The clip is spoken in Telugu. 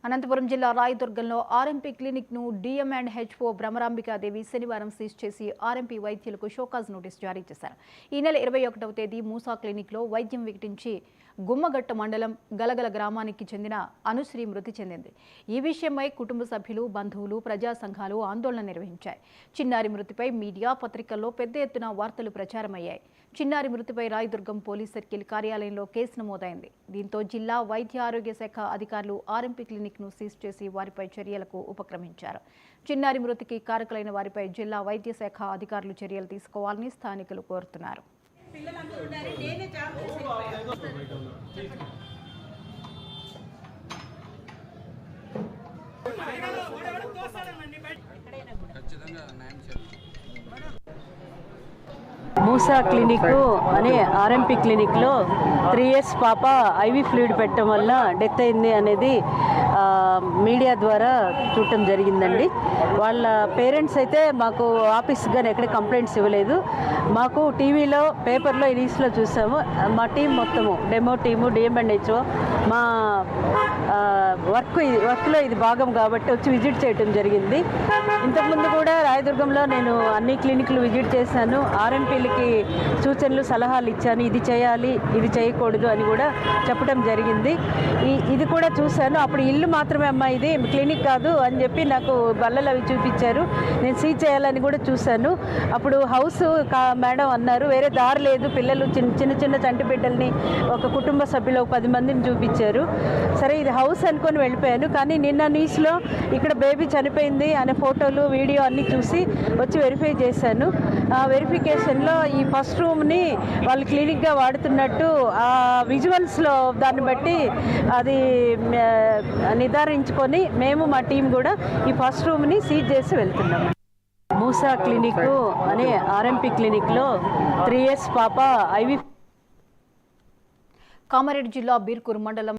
అనంతపురం జిల్లా రాయదుర్గంలో ఆర్ఎంపీ క్లినిక్ ను డిఎం అండ్ హెచ్ఓ భ్రమరాంబికాదేవి శనివారం సీజ్ చేసి ఆర్ఎంపీ వైద్యులకు షోకాజ్ నోటీస్ జారీ చేశారు. ఈ నెల 21వ తేదీ మూసా క్లినిక్ లో వైద్యం వికటించి గుమ్మగట్ట మండలం గలగల గ్రామానికి చెందిన అనుశ్రీ మృతి చెందింది. ఈ విషయమై కుటుంబ సభ్యులు, బంధువులు, ప్రజా సంఘాలు ఆందోళన నిర్వహించాయి. చిన్నారి మృతిపై మీడియా, పత్రికల్లో పెద్ద ఎత్తున వార్తలు ప్రచారమయ్యాయి. చిన్నారి మృతిపై రాయదుర్గం పోలీస్ సర్కిల్ కార్యాలయంలో కేసు నమోదైంది. దీంతో జిల్లా వైద్య ఆరోగ్య శాఖ అధికారులు ఆర్ఎంపీ క్లినిక్ ను సీజ్ చేసి వారిపై చర్యలకు ఉపక్రమించారు. చిన్నారి మృతికి కారకులైన వారిపై జిల్లా వైద్య శాఖ అధికారులు చర్యలు తీసుకోవాలని స్థానికులు కోరుతున్నారు. మూసా క్లినిక్ అనే ఆర్ఎంపీ క్లినిక్లో 3 years పాప ఐవీ ఫ్లూయిడ్ పెట్టడం వల్ల డెత్ అయింది అనేది మీడియా ద్వారా చూడటం జరిగిందండి. వాళ్ళ పేరెంట్స్ అయితే మాకు ఆఫీస్కి కానీ ఎక్కడ కంప్లైంట్స్ ఇవ్వలేదు. మాకు టీవీలో, పేపర్లో, న్యూస్లో చూసాము. మా టీం మొత్తము డెమో టీము, డిఎంఎన్హెచ్ఓ మా వర్క్లో ఇది భాగం కాబట్టి వచ్చి విజిట్ చేయడం జరిగింది. ఇంతకుముందు కూడా రాయదుర్గంలో నేను అన్ని క్లినిక్లు విజిట్ చేశాను. ఆర్ఎంపీలకి సూచనలు, సలహాలు ఇచ్చాను. ఇది చేయాలి, ఇది చేయకూడదు అని కూడా చెప్పడం జరిగింది. ఇది కూడా చూశాను. అప్పుడు ఇల్లు మాత్రమే అమ్మా, ఇది క్లినిక్ కాదు అని చెప్పి నాకు బల్లలు అవి చూపించారు. నేను సీజ్ చేయాలని కూడా చూశాను. అప్పుడు హౌస్ మేడం అన్నారు, వేరే దారి లేదు, పిల్లలు చిన్న చిన్న చంటి బిడ్డల్ని, ఒక కుటుంబ సభ్యులు 10 మందిని చూపించారు. సరే ఇది హౌస్ అనుకొని వెళ్ళిపోయాను. కానీ నిన్న న్యూస్లో ఇక్కడ బేబీ చనిపోయింది అనే ఫోటోలు, వీడియో అన్నీ చూసి వచ్చి వెరిఫై చేశాను. ఆ వెరిఫికేషన్లో ఈ ఫస్ట్ రూమ్ని వాళ్ళు క్లినిక్గా వాడుతున్నట్టు ఆ విజువల్స్లో దాన్ని బట్టి అది నిర్ధారించుకొని మేము మా టీం కూడా ఈ ఫస్ట్ రూమ్ని సీజ్ చేసి వెళ్తున్నాము. మూసా క్లినిక్ అనే ఆర్ఎంపీ క్లినిక్లో 3 years పాప ఐవీ. కామారెడ్డి జిల్లా బీర్కూరు మండలం